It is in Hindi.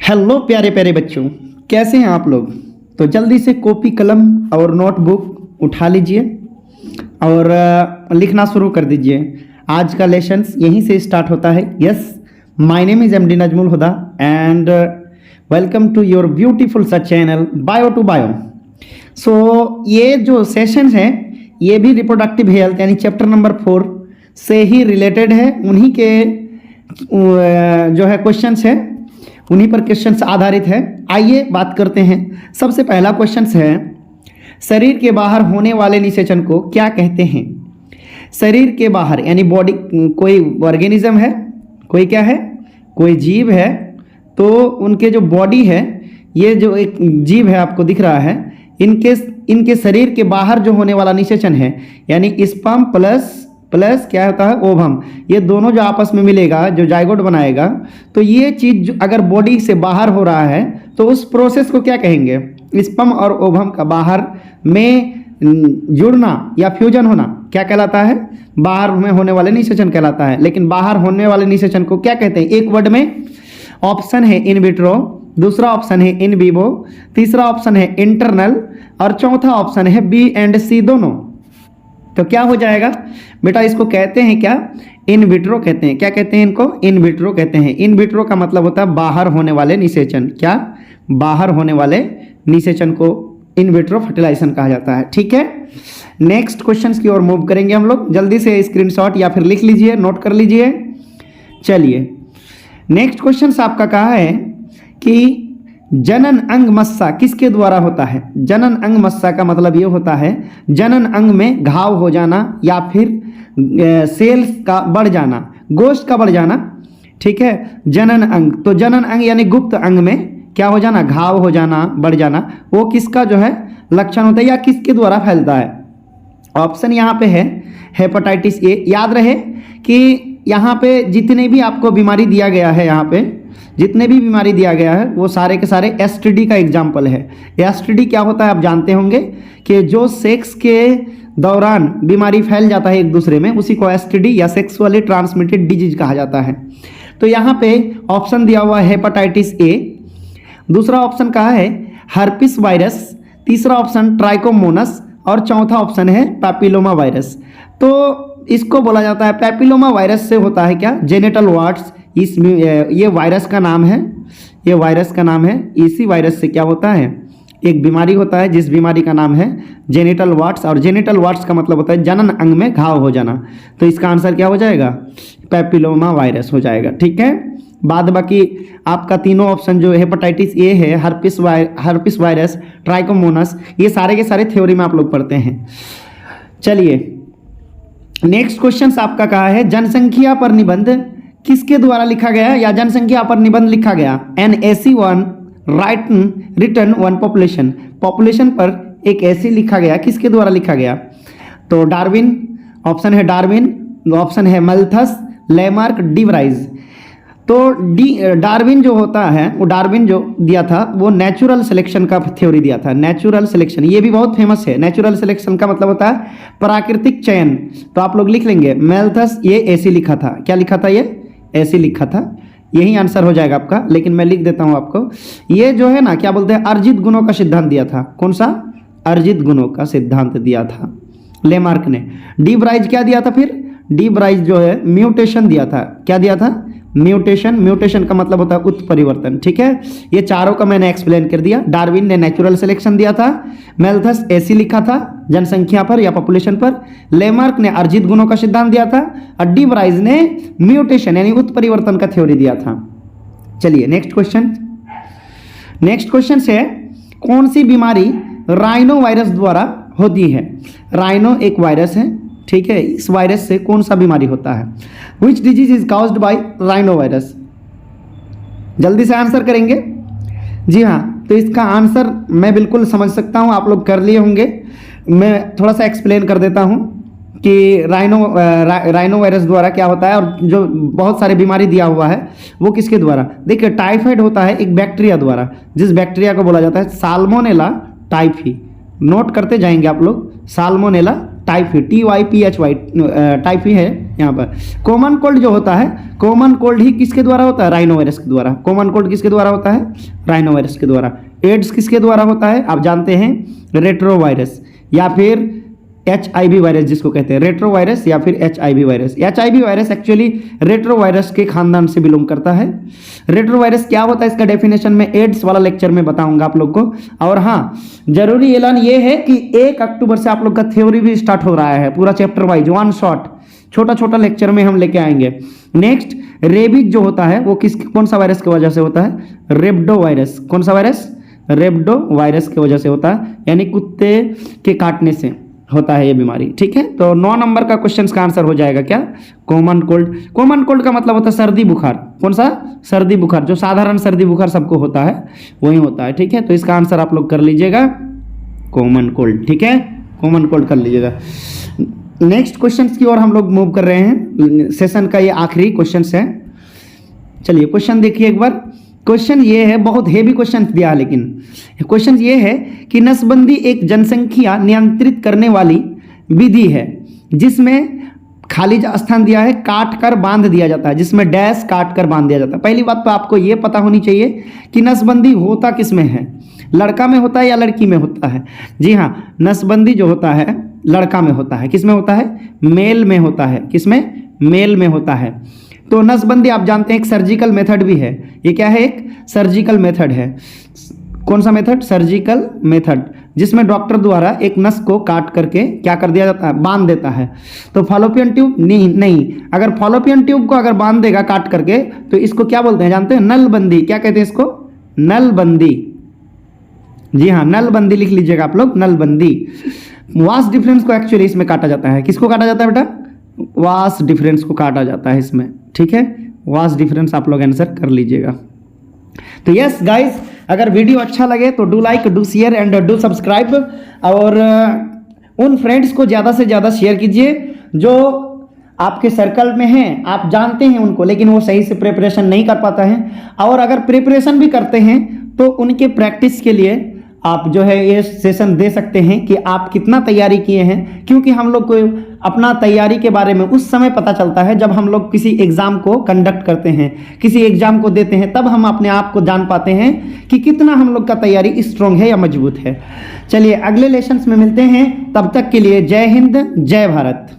हेलो प्यारे प्यारे बच्चों, कैसे हैं आप लोग। तो जल्दी से कॉपी कलम और नोटबुक उठा लीजिए और लिखना शुरू कर दीजिए। आज का लेसन यहीं से स्टार्ट होता है। Yes, my name is MD Najmul Huda and welcome to your beautiful सा channel bio to bio. So ये जो सेशंस हैं ये भी रिप्रोडक्टिव हेल्थ यानी चैप्टर नंबर 4 से ही रिलेटेड है। उन्हीं के जो है क्वेश्चंस है, उन्हीं पर क्वेश्चंस आधारित है। आइए बात करते हैं। सबसे पहला क्वेश्चंस है, शरीर के बाहर होने वाले निषेचन को क्या कहते हैं। शरीर के बाहर यानी बॉडी, कोई ऑर्गेनिज्म है, कोई क्या है, कोई जीव है, तो उनके जो बॉडी है, ये जो एक जीव है आपको दिख रहा है, इनके शरीर के बाहर जो होने वाला निषेचन है यानी स्पर्म प्लस क्या होता है ओवम, ये दोनों जो आपस में मिलेगा, जो जाइगोट बनाएगा, तो ये चीज अगर बॉडी से बाहर हो रहा है तो उस प्रोसेस को क्या कहेंगे। स्पर्म और ओवम का बाहर में जुड़ना या फ्यूजन होना क्या कहलाता है, बाहर में होने वाले निषेचन कहलाता है। लेकिन बाहर होने वाले निषेचन को क्या कहते हैं, एक वर्ड में। ऑप्शन है इन विट्रो, दूसरा ऑप्शन है इन विवो, तीसरा ऑप्शन है इंटरनल और चौथा ऑप्शन है बी एंड सी दोनों। तो क्या हो जाएगा बेटा, इसको कहते हैं क्या, इन विट्रो कहते हैं। क्या कहते हैं इनको, इन विट्रो कहते हैं। इन विट्रो का मतलब होता है बाहर होने वाले निषेचन। क्या, बाहर होने वाले निषेचन को इन विट्रो फर्टिलाइजेशन कहा जाता है। ठीक है, नेक्स्ट क्वेश्चन की ओर मूव करेंगे हम लोग। जल्दी से स्क्रीनशॉट या फिर लिख लीजिए, नोट कर लीजिए। चलिए, नेक्स्ट क्वेश्चन आपका कहा है कि जनन अंग मस्सा किसके द्वारा होता है। जनन अंग मस्सा का मतलब ये होता है जनन अंग में घाव हो जाना या फिर सेल्स का बढ़ जाना, गोश्त का बढ़ जाना। ठीक है, जनन अंग, तो जनन अंग यानी गुप्त अंग में क्या हो जाना, घाव हो जाना, बढ़ जाना, वो किसका जो है लक्षण होता है या किसके द्वारा फैलता है। ऑप्शन यहाँ पे है हेपेटाइटिस ए। याद रहे कि यहाँ पे जितने भी आपको बीमारी दिया गया है, यहाँ पे जितने भी बीमारी दिया गया है वो सारे के सारे एसटीडी का एग्जाम्पल है। एसटीडी क्या होता है आप जानते होंगे कि जो सेक्स के दौरान बीमारी फैल जाता है एक दूसरे में, उसी को एसटीडी या सेक्सुअली ट्रांसमिटेड डिजीज कहा जाता है। तो यहाँ पे ऑप्शन दिया हुआ है हेपेटाइटिस ए, दूसरा ऑप्शन कहा है हर्पिस वायरस, तीसरा ऑप्शन ट्राइकोमोनस और चौथा ऑप्शन है पैपिलोमा वायरस। तो इसको बोला जाता है, पैपिलोमा वायरस से होता है क्या, जेनिटल वार्ड्स। ये वायरस का नाम है, ये वायरस का नाम है। इसी वायरस से क्या होता है, एक बीमारी होता है जिस बीमारी का नाम है जेनिटल वार्ड्स, और जेनिटल वार्ड्स का मतलब होता है जनन अंग में घाव हो जाना। तो इसका आंसर क्या हो जाएगा, पैपिलोमा वायरस हो जाएगा। ठीक है, बाद बाकी आपका तीनों ऑप्शन जो हेपेटाइटिस ए है, हर्पिस वायरस, ट्राइकोमोनस, ये सारे के सारे थ्योरी में आप लोग पढ़ते हैं। चलिए, नेक्स्ट क्वेश्चन आपका कहा है जनसंख्या पर निबंध किसके द्वारा लिखा गया या जनसंख्या पर निबंध लिखा गया। NAC1 return one population, population पर एक ऐसी लिखा गया, किसके द्वारा लिखा गया। तो डार्विन, ऑप्शन है डार्विन, ऑप्शन है मल्थस, लेमार्क, डिवराइज। तो डार्विन जो होता है, वो डार्विन जो दिया था वो नेचुरल सिलेक्शन का थ्योरी दिया था। नेचुरल सिलेक्शन ये भी बहुत फेमस है। नेचुरल सिलेक्शन का मतलब होता है प्राकृतिक चयन। तो आप लोग लिख लेंगे मेल्थस, ये ऐसी लिखा था। क्या लिखा था, ये ऐसी लिखा था। यही आंसर हो जाएगा आपका, लेकिन मैं लिख देता हूं आपको। ये जो है ना, क्या बोलते हैं, अर्जित गुणों का सिद्धांत दिया था। कौन सा, अर्जित गुणों का सिद्धांत दिया था लेमार्क ने। डी ब्राइज क्या दिया था, फिर डी ब्राइज जो है म्यूटेशन दिया था। क्या दिया था, म्यूटेशन। म्यूटेशन का मतलब होता है उत्परिवर्तन। ठीक है, ये चारों का मैंने एक्सप्लेन कर दिया। डार्विन ने नेचुरल सिलेक्शन दिया था, मेल्थस ऐसी लिखा था जनसंख्या पर या पॉपुलेशन पर, लेमार्क ने अर्जित गुणों का सिद्धांत दिया था और डी ब्राइज ने म्यूटेशन यानी उत्परिवर्तन का थ्योरी दिया था। चलिए नेक्स्ट क्वेश्चन। नेक्स्ट क्वेश्चन है कौन सी बीमारी राइनो वायरस द्वारा होती है। राइनो एक वायरस है, ठीक है, इस वायरस से कौन सा बीमारी होता है। Which disease is caused bye rhino virus. जल्दी से आंसर करेंगे। जी हाँ, तो इसका आंसर मैं बिल्कुल समझ सकता हूँ, आप लोग कर लिए होंगे। मैं थोड़ा सा एक्सप्लेन कर देता हूँ कि राइनो वायरस द्वारा क्या होता है और जो बहुत सारे बीमारी दिया हुआ है वो किसके द्वारा। देखिए, टाइफाइड होता है एक बैक्टीरिया द्वारा, जिस बैक्टीरिया को बोला जाता है साल्मोनेला टाइफी। नोट करते जाएंगे आप लोग, साल्मोनेला टाइफी, TYPHY, टाइफी है यहाँ पर। कॉमन कोल्ड जो होता है, कॉमन कोल्ड ही किसके द्वारा होता है? राइनो वायरस के द्वारा। कॉमन कोल्ड किसके द्वारा होता है? राइनो वायरस के द्वारा। एड्स किसके द्वारा होता है? आप जानते हैं, रेट्रो वायरस या फिर HIV वायरस जिसको कहते हैं, रेट्रो वायरस या फिर HIV virus. HIV virus actually retro virus के खानदान से बिलोंग करता है। रेट्रो वायरस क्या होता है इसका डेफिनेशन में एड्स वाला लेक्चर में बताऊंगा आप लोग को। और हाँ, जरूरी ऐलान ये है कि 1 अक्टूबर से आप लोग का थ्योरी भी स्टार्ट हो रहा है, पूरा चैप्टर वाइज, वन शॉट, छोटा छोटा लेक्चर में हम लेके आएंगे। नेक्स्ट, रेबीज जो होता है वो कौन सा वायरस की वजह से होता है? रेब्डो वायरस। कौन सा वायरस? रेब्डो वायरस की वजह से होता है, यानी कुत्ते के काटने से होता है ये बीमारी। ठीक है, तो 9 नंबर का क्वेश्चन का आंसर हो जाएगा क्या? Common cold. कॉमन कोल्ड का मतलब होता है सर्दी बुखार। कौन सा? सर्दी बुखार, जो साधारण सर्दी बुखार सबको होता है वही होता है। ठीक है, तो इसका आंसर आप लोग कर लीजिएगा कॉमन कोल्ड। ठीक है, कॉमन कोल्ड कर लीजिएगा। नेक्स्ट क्वेश्चन की ओर हम लोग मूव कर रहे हैं, सेशन का ये आखिरी क्वेश्चन है। चलिए क्वेश्चन देखिए एक बार। क्वेश्चन ये है, बहुत हेवी क्वेश्चन दिया है, लेकिन क्वेश्चन ये है कि नसबंदी एक जनसंख्या नियंत्रित करने वाली विधि है जिसमें खाली स्थान दिया है, काट कर बांध दिया जाता है, जिसमें डैश काट कर बांध दिया जाता है। पहली बात तो आपको ये पता होनी चाहिए कि नसबंदी होता किस में है, लड़का में होता है या लड़की में होता है? जी हाँ, नसबंदी जो होता है लड़का में होता है। किस में होता है? मेल में होता है। किस में? मेल में होता है। तो नसबंदी आप जानते हैं एक सर्जिकल मेथड भी है। ये क्या है? एक सर्जिकल मेथड है। कौन सा मेथड? सर्जिकल मेथड, जिसमें डॉक्टर द्वारा एक नस को काट करके क्या कर दिया जाता है? बांध देता है। तो फॉलोपियन ट्यूब नहीं, अगर फॉलोपियन ट्यूब को अगर बांध देगा काट करके तो इसको क्या बोलते हैं जानते हैं? नलबंदी। क्या कहते हैं इसको? नलबंदी। जी हाँ, नलबंदी लिख लीजिएगा आप लोग, नलबंदी। वास डिफरेंस को एक्चुअली इसमें काटा जाता है। किसको काटा जाता है बेटा? वास डिफरेंस को काटा जाता है इसमें। ठीक है, वास डिफरेंस आप लोग आंसर कर लीजिएगा। तो यस गाइस, अगर वीडियो अच्छा लगे तो do like, do share and do subscribe. और उन फ्रेंड्स को ज़्यादा से ज़्यादा शेयर कीजिए जो आपके सर्कल में हैं, आप जानते हैं उनको, लेकिन वो सही से प्रिपरेशन नहीं कर पाता है। और अगर प्रिपरेशन भी करते हैं तो उनके प्रैक्टिस के लिए आप जो है ये सेशन दे सकते हैं कि आप कितना तैयारी किए हैं, क्योंकि हम लोग को अपना तैयारी के बारे में उस समय पता चलता है जब हम लोग किसी एग्जाम को कंडक्ट करते हैं, किसी एग्जाम को देते हैं, तब हम अपने आप को जान पाते हैं कि कितना हम लोग का तैयारी स्ट्रांग है या मजबूत है। चलिए अगले लेसन्स में मिलते हैं, तब तक के लिए जय हिंद, जय भारत।